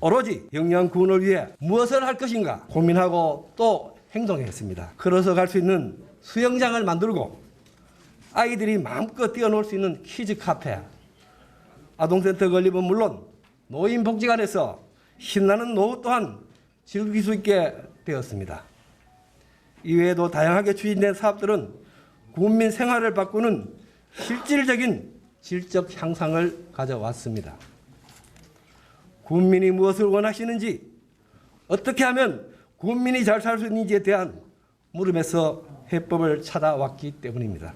오로지 영양군을 위해 무엇을 할 것인가 고민하고 또 행동했습니다. 걸어서 갈 수 있는 수영장을 만들고 아이들이 마음껏 뛰어놀 수 있는 키즈 카페, 아동센터 건립은 물론 노인복지관에서 신나는 노후 또한 즐길 수 있게 되었습니다. 이외에도 다양하게 추진된 사업들은 국민 생활을 바꾸는 실질적인 질적 향상을 가져왔습니다. 국민이 무엇을 원하시는지, 어떻게 하면 국민이 잘 살 수 있는지에 대한 물음에서 해법을 찾아왔기 때문입니다.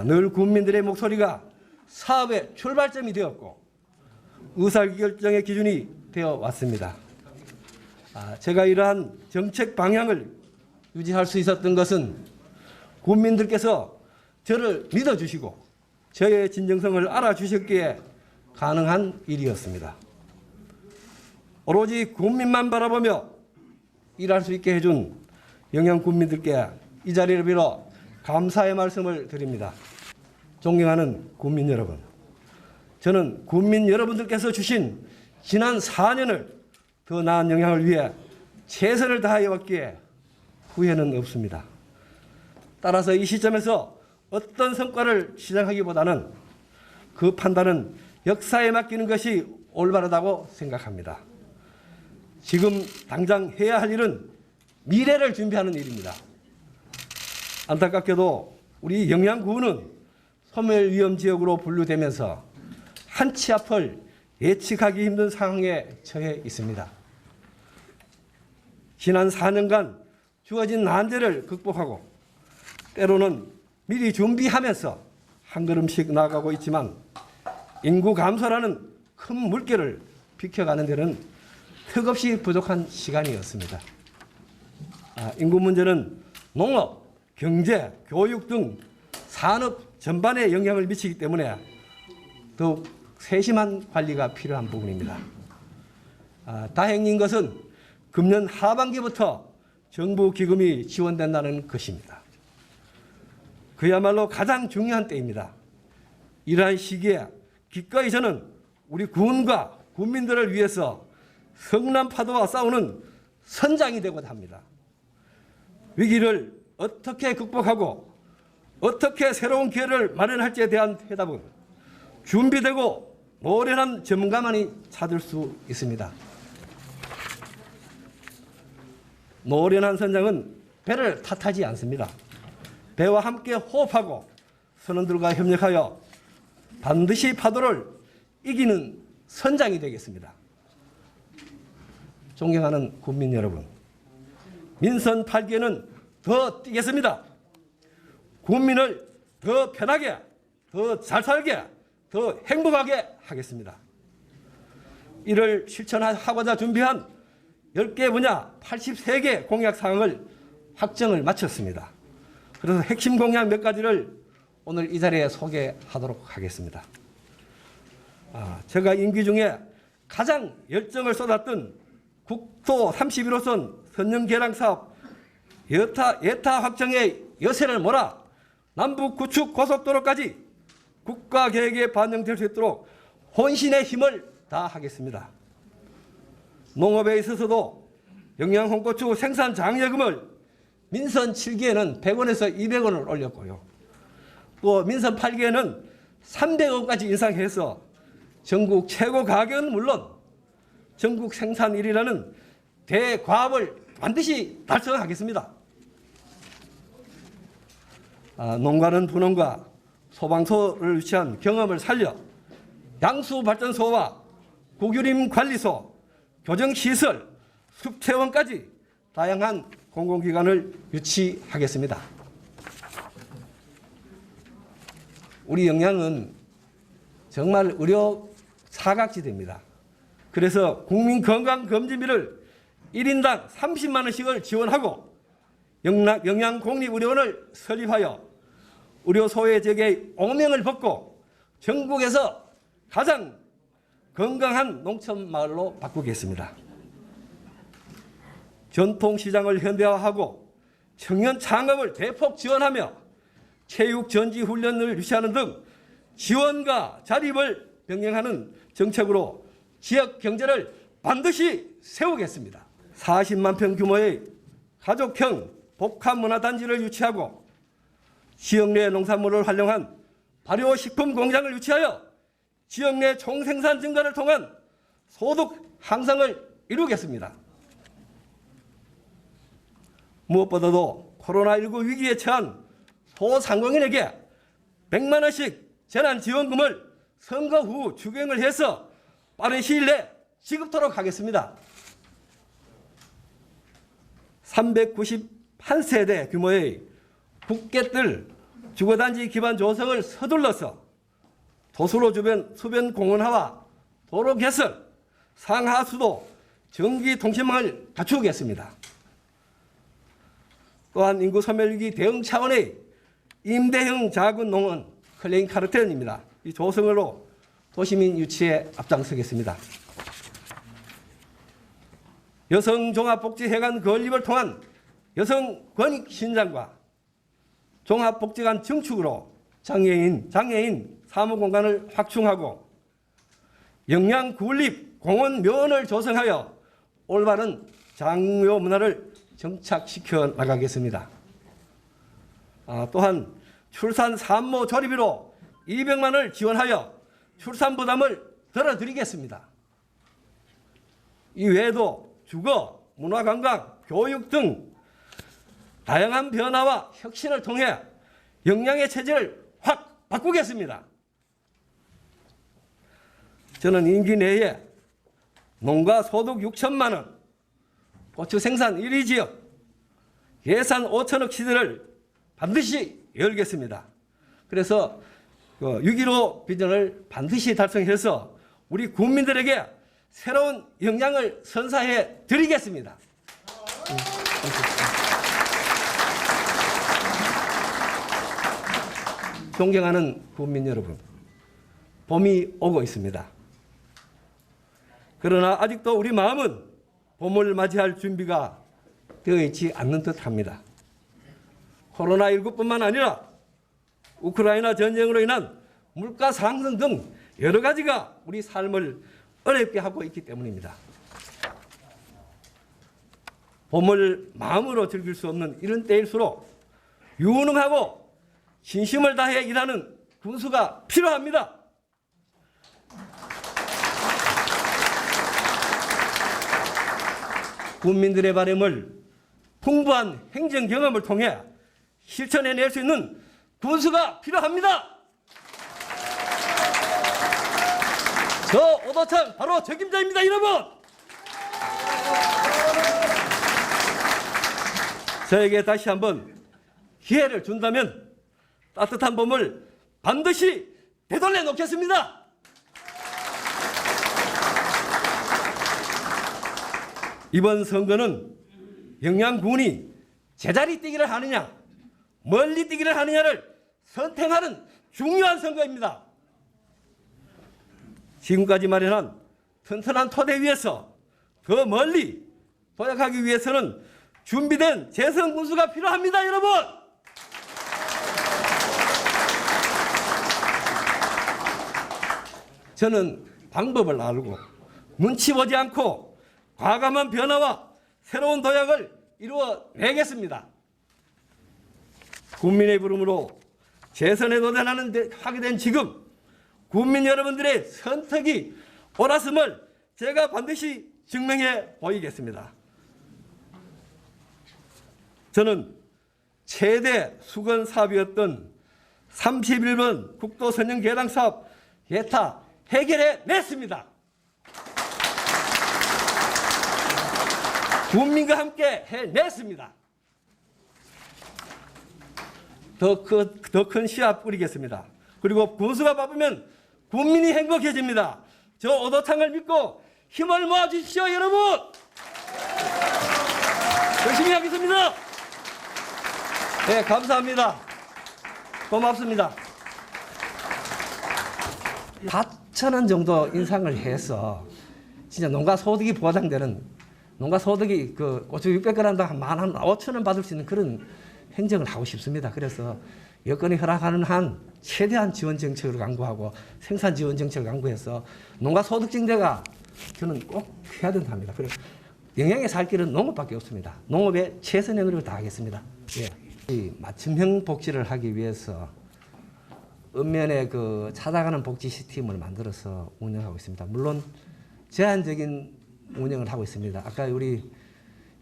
늘 국민들의 목소리가 사업의 출발점이 되었고 의사결정의 기준이 되어 왔습니다. 제가 이러한 정책 방향을 유지할 수 있었던 것은 국민들께서 저를 믿어주시고 저의 진정성을 알아주셨기에 가능한 일이었습니다. 오로지 국민만 바라보며 일할 수 있게 해준 영양 국민들께 이 자리를 빌어 감사의 말씀을 드립니다. 존경하는 국민 여러분, 저는 국민 여러분들께서 주신 지난 4년을 더 나은 영향을 위해 최선을 다해 왔기에 후회는 없습니다. 따라서 이 시점에서 어떤 성과를 시장하기보다는 그 판단은 역사에 맡기는 것이 올바르다고 생각합니다. 지금 당장 해야 할 일은 미래를 준비하는 일입니다. 안타깝게도 우리 영양구는 소멸위험지역으로 분류되면서 한 치 앞을 예측하기 힘든 상황에 처해 있습니다. 지난 4년간 주어진 난제를 극복하고 때로는 미리 준비하면서 한 걸음씩 나아가고 있지만 인구 감소라는 큰 물결을 비켜가는 데는 턱없이 부족한 시간이었습니다. 인구 문제는 농업, 경제, 교육 등 산업 전반에 영향을 미치기 때문에 더욱 세심한 관리가 필요한 부분입니다. 다행인 것은 금년 하반기부터 정부 기금이 지원된다는 것입니다. 그야말로 가장 중요한 때입니다. 이러한 시기에 기꺼이 저는 우리 군과 국민들을 위해서 성남 파도와 싸우는 선장이 되고자 합니다. 위기를 어떻게 극복하고 어떻게 새로운 기회를 마련할지에 대한 해답은 준비되고 노련한 전문가만이 찾을 수 있습니다. 노련한 선장은 배를 탓하지 않습니다. 배와 함께 호흡하고 선원들과 협력하여 반드시 파도를 이기는 선장이 되겠습니다. 존경하는 국민 여러분, 민선 8기에는 더 뛰겠습니다. 국민을 더 편하게, 더 잘 살게, 더 행복하게 하겠습니다. 이를 실천하고자 준비한 10개 분야 83개 공약 사항을 확정을 마쳤습니다. 그래서 핵심 공약 몇 가지를 오늘 이 자리에 소개하도록 하겠습니다. 제가 임기 중에 가장 열정을 쏟았던 국토 31호선 선릉계량 사업 예타 확정의 여세를 몰아 남북 구축 고속도로까지 국가 계획에 반영될 수 있도록 혼신의 힘을 다하겠습니다. 농업에 있어서도 영양 홍고추 생산 장려금을 민선 7기에는 100원에서 200원을 올렸고요. 또 민선 8기에는 300원까지 인상해서 전국 최고 가격은 물론 전국 생산 1위라는 대과업을 반드시 달성하겠습니다. 농가는 분원과 소방서를 유치한 경험을 살려 양수발전소와 국유림 관리소, 교정시설, 숲체원까지 다양한 공공기관을 유치하겠습니다. 우리 영양은 정말 의료 사각지대입니다. 그래서 국민건강검진비를 1인당 30만 원씩을 지원하고 영양공립의료원을 설립하여 의료 소외적의 옹명을 벗고 전국에서 가장 건강한 농촌마을로 바꾸겠습니다. 전통시장을 현대화하고 청년 창업을 대폭 지원하며 체육 전지 훈련을 유치하는 등 지원과 자립을 병행하는 정책으로 지역 경제를 반드시 세우겠습니다. 40만 평 규모의 가족형 복합문화단지를 유치하고 지역 내 농산물을 활용한 발효식품 공장을 유치하여 지역 내 총생산 증가를 통한 소득 향상을 이루겠습니다. 무엇보다도 코로나19 위기에 처한 소상공인에게 100만 원씩 재난지원금을 선거 후 추경을 해서 빠른 시일 내 지급토록 하겠습니다. 391세대 규모의 국계뜰 주거단지 기반 조성을 서둘러서 도수로 주변 수변 공원화와 도로 개설, 상하수도, 전기 통신망을 갖추겠습니다. 또한 인구 소멸위기 대응 차원의 임대형 작은 농원 클레인 카르텔입니다. 이 조성으로 도시민 유치에 앞장서겠습니다. 여성종합복지회관 건립을 통한 여성 권익 신장과 종합복지관 증축으로 장애인 사무공간을 확충하고 영양군립 공원 묘원을 조성하여 올바른 장묘 문화를 정착시켜 나가겠습니다. 또한 출산 산모 조리비로 200만 원을 지원하여 출산 부담을 덜어드리겠습니다. 이외에도 주거, 문화관광, 교육 등 다양한 변화와 혁신을 통해 영양의 체질을 확 바꾸겠습니다. 저는 임기 내에 농가 소득 6천만 원, 고추 생산 1위 지역, 예산 5천억 시대를 반드시 열겠습니다. 그래서 6.15 비전을 반드시 달성해서 우리 국민들에게 새로운 영향을 선사해 드리겠습니다. 존경하는 국민 여러분, 봄이 오고 있습니다. 그러나 아직도 우리 마음은 봄을 맞이할 준비가 되어 있지 않는 듯합니다. 코로나19뿐만 아니라 우크라이나 전쟁으로 인한 물가 상승 등 여러 가지가 우리 삶을 어렵게 하고 있기 때문입니다. 봄을 마음으로 즐길 수 없는 이런 때일수록 유능하고 진심을 다해 일하는 군수가 필요합니다. 국민들의 바람을 풍부한 행정 경험을 통해 실천해낼 수 있는 군수가 필요합니다. 저 오도창 바로 책임자입니다, 여러분. 저에게 다시 한번 기회를 준다면 따뜻한 봄을 반드시 되돌려 놓겠습니다. 이번 선거는 영양군이 제자리 뛰기를 하느냐 멀리 뛰기를 하느냐를 선택하는 중요한 선거입니다. 지금까지 마련한 튼튼한 토대 위에서 더 멀리 도약하기 위해서는 준비된 재선 군수가 필요합니다, 여러분. 저는 방법을 알고 눈치 보지 않고 과감한 변화와 새로운 도약을 이루어내겠습니다. 국민의 부름으로 재선에 도전하게 된 지금 국민 여러분들의 선택이 옳았음을 제가 반드시 증명해 보이겠습니다. 저는 최대 수건 사업이었던 31번 국도선형 계당 사업 예타 해결해 냈습니다. 국민과 함께 해냈습니다. 더 큰 씨앗 뿌리겠습니다. 그리고 군수가 바쁘면 국민이 행복해집니다. 저 오도창을 믿고 힘을 모아주십시오, 여러분. 열심히 하겠습니다. 네, 감사합니다. 고맙습니다. 4,000원 정도 인상을 해서 진짜 농가 소득이 보장되는 농가 소득이 고추 600g당 한 5,000원 받을 수 있는 그런 행정을 하고 싶습니다. 그래서 여건이 허락하는 한 최대한 지원 정책을 강구하고 생산 지원 정책을 강구해서 농가 소득 증대가 저는 꼭 해야 된다 합니다. 그래서 영양에 살 길은 농업밖에 없습니다. 농업에 최선의 노력을 다하겠습니다. 예. 이 맞춤형 복지를 하기 위해서 읍면에 그 찾아가는 복지 시스템을 만들어서 운영하고 있습니다. 물론 제한적인 운영을 하고 있습니다. 아까 우리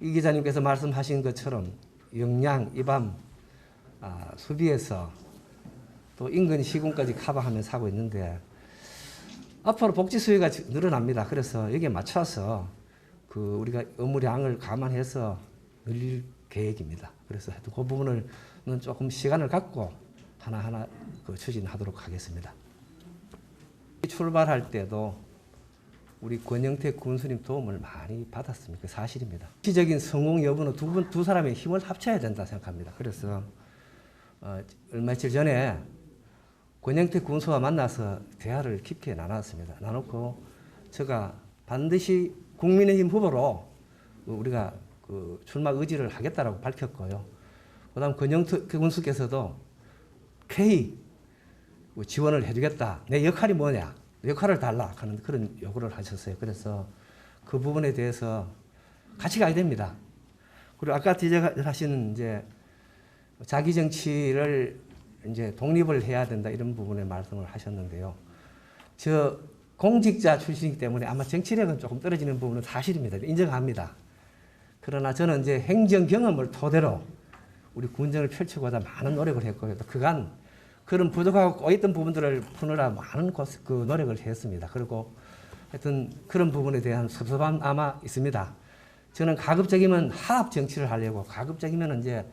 이 기자님께서 말씀하신 것처럼 영양, 입암, 수비에서 또 인근 시군까지 커버하면서 하고 있는데 앞으로 복지 수요가 늘어납니다. 그래서 여기에 맞춰서 그 우리가 업무량을 감안해서 늘릴 계획입니다. 그래서 하여튼 그 부분은 조금 시간을 갖고 하나하나 그 추진하도록 하겠습니다. 출발할 때도 우리 권영택 군수님 도움을 많이 받았습니다. 그 사실입니다. 실질적인 성공 여부는 두 사람의 힘을 합쳐야 된다 생각합니다. 그래서 얼마며칠 전에 권영택 군수와 만나서 대화를 깊게 나눴습니다. 나눴고 제가 반드시 국민의힘 후보로 우리가 그 출마 의지를 하겠다라고 밝혔고요. 그다음 권영택 군수께서도 쾌히 지원을 해주겠다. 내 역할이 뭐냐? 역할을 달라 하는 그런 요구를 하셨어요. 그래서 그 부분에 대해서 같이 가야 됩니다. 그리고 아까 지적하신 이제 자기 정치를 이제 독립을 해야 된다 이런 부분에 말씀을 하셨는데요. 저 공직자 출신이기 때문에 아마 정치력은 조금 떨어지는 부분은 사실입니다. 인정합니다. 그러나 저는 이제 행정 경험을 토대로 우리 군정을 펼치고자 많은 노력을 했고요. 또 그간 그런 부족하고 꼬였던 부분들을 푸느라 많은 그 노력을 했습니다. 그리고 하여튼 그런 부분에 대한 섭섭함 아마 있습니다. 저는 가급적이면 하합 정치를 하려고 가급적이면 이제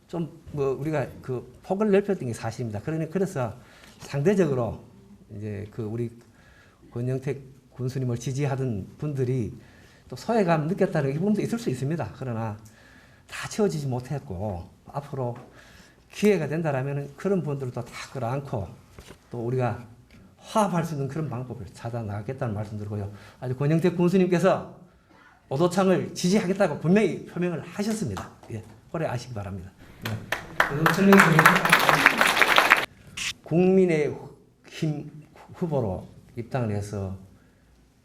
좀 뭐 우리가 그 폭을 넓혔던 게 사실입니다. 그래서 상대적으로 이제 그 우리 권영택 군수님을 지지하던 분들이 또 소외감 느꼈다는 이 부분도 있을 수 있습니다. 그러나 다 채워지지 못했고 앞으로 기회가 된다라면 그런 분들도 다 끌어안고 또 우리가 화합할 수 있는 그런 방법을 찾아 나가겠다는 말씀드리고요. 아주 권영택 군수님께서 오도창을 지지하겠다고 분명히 표명을 하셨습니다. 예, 오래 아시기 바랍니다. 예. 국민의힘 후보로 입당을 해서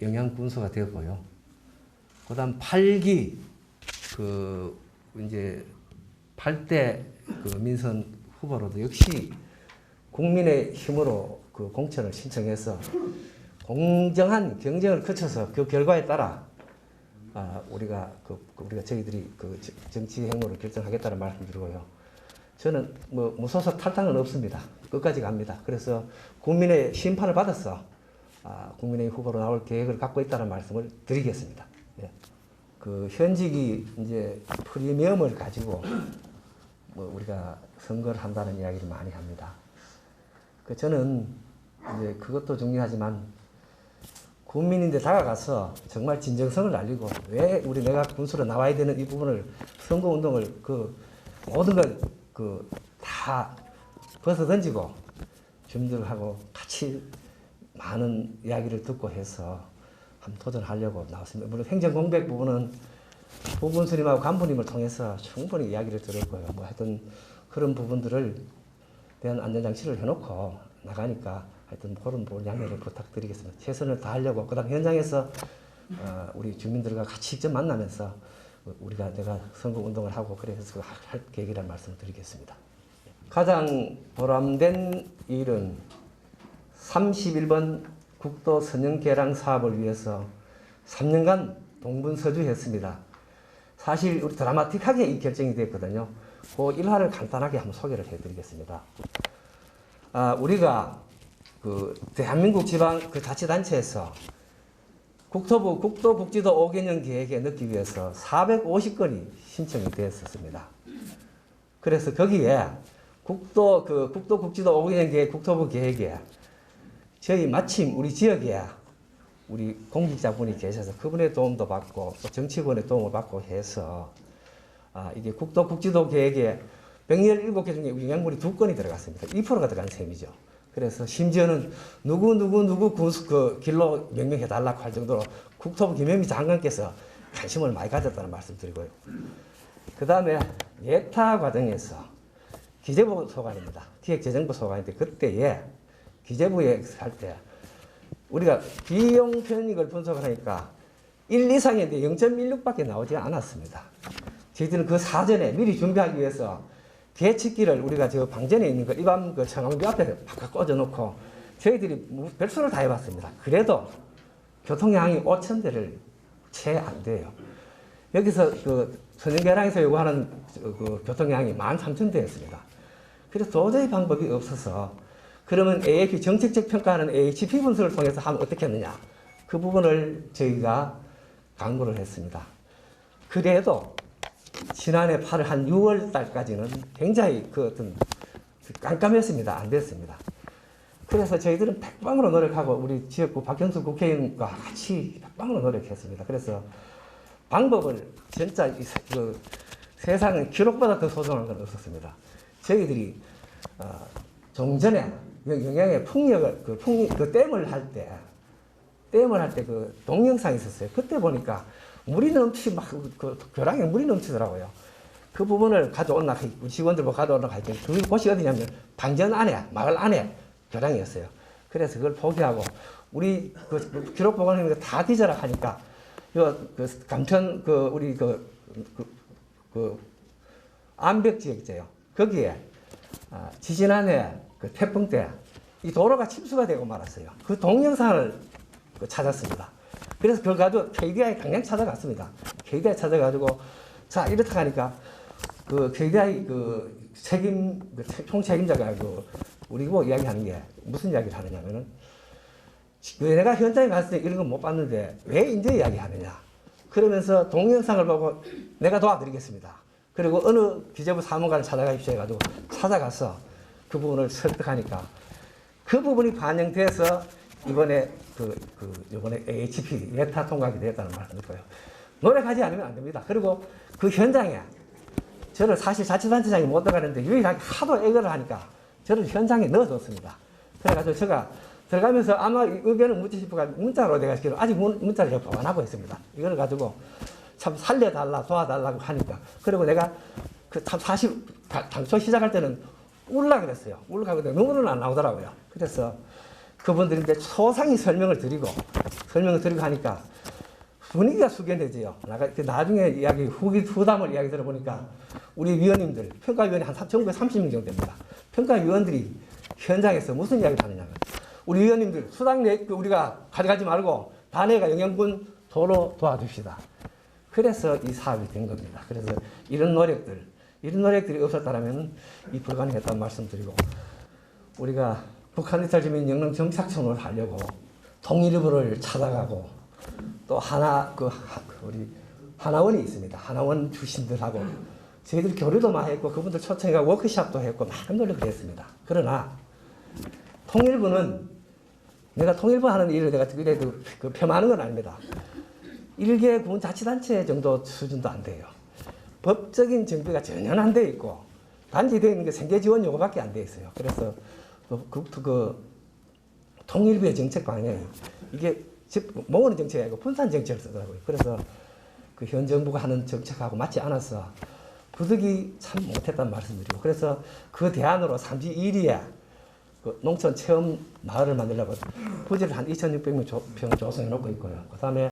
영양군수가 되었고요. 그다음 8기 그 이제 8대 그 민선 후보로도 역시 국민의 힘으로 그 공천을 신청해서 공정한 경쟁을 거쳐서 그 결과에 따라 우리가 저희들이 그 정치 행보를 결정하겠다는 말씀드리고요. 저는 뭐 무소속 탈당은 없습니다. 끝까지 갑니다. 그래서 국민의 심판을 받아서 국민의 후보로 나올 계획을 갖고 있다는 말씀을 드리겠습니다. 예. 그 현직이 이제 프리미엄을 가지고 뭐 우리가 선거를 한다는 이야기를 많이 합니다. 저는 이제 그것도 중요하지만 국민인데 다가가서 정말 진정성을 알리고 왜 내가 군수로 나와야 되는 이 부분을 선거운동을 그 모든 걸 그 다 벗어던지고 주민들하고 같이 많은 이야기를 듣고 해서 한번 도전하려고 나왔습니다. 물론 행정공백 부분은 부군수님하고 간부님을 통해서 충분히 이야기를 들었고요. 뭐 하여튼 그런 부분들을 대한 안전장치를 해놓고 나가니까 하여튼 그런 부분 양해를 부탁드리겠습니다. 최선을 다하려고 그다음 현장에서 우리 주민들과 같이 직접 만나면서 내가 선거운동을 하고 그래서 할 계획이라는 말씀을 드리겠습니다. 가장 보람된 일은 31번 국도 선형 개량 사업을 위해서 3년간 동분서주했습니다. 사실 우리 드라마틱하게 이 결정이 됐거든요. 그 일화를 간단하게 한번 소개를 해드리겠습니다. 우리가 그 대한민국 지방 그 자치단체에서 국토부 국도국지도 5개년 계획에 넣기 위해서 450건이 신청이 되었습니다. 그래서 거기에 국도국지도 5개년 계획 국토부 계획에 저희 마침 우리 지역에 우리 공직자분이 계셔서 그분의 도움도 받고 또 정치권의 도움을 받고 해서 이게 국도국지도 계획에 117개 중에 영양분이 2건이 들어갔습니다. 2%가 들어간 셈이죠. 그래서 심지어는 누구 군수 그 길로 명명해 달라고 할 정도로 국토부 김현미 장관께서 관심을 많이 가졌다는 말씀드리고요. 그 다음에 예타 과정에서 기재부 소관입니다. 기획재정부 소관인데 그때에 기재부에 할 때 우리가 비용 편익을 분석을 하니까 1 이상인데 0.16밖에 나오지 않았습니다. 저희들은 그 사전에 미리 준비하기 위해서 대치기를 우리가 저 방전에 있는 거 일반 그 청항비 앞에 바깥 꽂아놓고 저희들이 별수를 다 해봤습니다. 그래도 교통량이 5,000대를 채 안 돼요. 여기서 그 선정계량에서 요구하는 그 교통량이 13,000대였습니다. 그래서 도저히 방법이 없어서 그러면 AHP 정책적 평가하는 AHP 분석을 통해서 하면 어떻게 했느냐. 그 부분을 저희가 강구를 했습니다. 그래도 지난해 8월 한 6월 달까지는 굉장히 그 어떤 깜깜했습니다. 안 됐습니다. 그래서 저희들은 백방으로 노력하고 우리 지역구 박형수 국회의원과 같이 백방으로 노력했습니다. 그래서 방법을 진짜 그 세상은 기록보다 더 소중한 건 없었습니다. 저희들이 종전에 영양의 풍력을 그 댐을 할 때 그 동영상이 있었어요. 그때 보니까 물이 그 교량에 물이 넘치더라고요. 그 부분을 가져온나 우리 직원들 뭐 가져온나 할 때 그 곳이 어디냐면 방전 안에 마을 안에 교량이었어요. 그래서 그걸 포기하고 우리 그 기록 보관하는 거 다 뒤져라 하니까 그 감천 그 우리 그 암벽 지역 있어요. 거기에 지지난해 그 태풍 때 이 도로가 침수가 되고 말았어요. 그 동영상을 찾았습니다. 그래서 그걸 가지고 KDI 당장 찾아갔습니다. KDI 찾아가지고 자 이렇다 하니까 그 KDI 그 총 책임자가 우리 보고 이야기하는 게 무슨 이야기를 하느냐면은 내가 현장에 갔을 때 이런 건 못 봤는데 왜 이제 이야기하느냐. 그러면서 동영상을 보고 내가 도와드리겠습니다. 그리고 어느 기재부 사무관을 찾아가십시오 해가지고 찾아가서 그 부분을 설득하니까 그 부분이 반영돼서 이번에 이번에 AHP 예타 통과가 되었다는 말을 듣고요. 노력하지 않으면 안 됩니다. 그리고 그 현장에 저를 사실 자치단체장이 못 들어가는데 유일하게 하도 애걸을 하니까 저를 현장에 넣어줬습니다. 그래가지고 제가 들어가면서 아마 의견을 묻지 싶어가 문자로 내가 아직 문자를 보관하고 있습니다. 이걸 가지고 참 살려달라 도와달라고 하니까 그리고 내가 그 참 사실 당초 시작할 때는 울라 그랬어요. 울라 그랬는데 눈물은 안 나오더라고요. 그래서 그분들인데 소상히 설명을 드리고 하니까 분위기가 숙연해져요. 나중에 이야기 후담을 이야기 들어보니까 우리 위원님들 평가위원이 한 전국에 30명 정도 됩니다. 평가위원들이 현장에서 무슨 이야기를 하느냐면 우리 위원님들 수당 우리가 가져가지 말고 단회가 영양분 도로 도와줍시다. 그래서 이 사업이 된 겁니다. 그래서 이런 노력들이 없었다면 이 불가능했다는 말씀드리고 우리가 북한 이탈 주민 영농 정착촌을 하려고 통일부를 찾아가고 또 우리 하나원이 있습니다. 하나원 출신들하고 저희들 교류도 많이 했고 그분들 초청해가 워크숍도 했고 많은 노력을 했습니다. 그러나 통일부는 내가 통일부 하는 일을 내가 그래도 폄하하는 건 아닙니다. 1개 군자치단체 정도 수준도 안 돼요. 법적인 정비가 전혀 안 돼 있고 단지 되어 있는 게 생계 지원 요구밖에 안 돼 있어요. 그래서 그 통일부의 정책 방향이 이게 모으는 정책이 아니고 분산 정책을 쓰더라고요. 그래서 그 현 정부가 하는 정책하고 맞지 않아서 부득이 참 못했다는 말씀드리고 그래서 그 대안으로 3지 1위에 그 농촌 체험 마을을 만들려고 부지를 한 2,600명 조성해 놓고 있고요. 그 다음에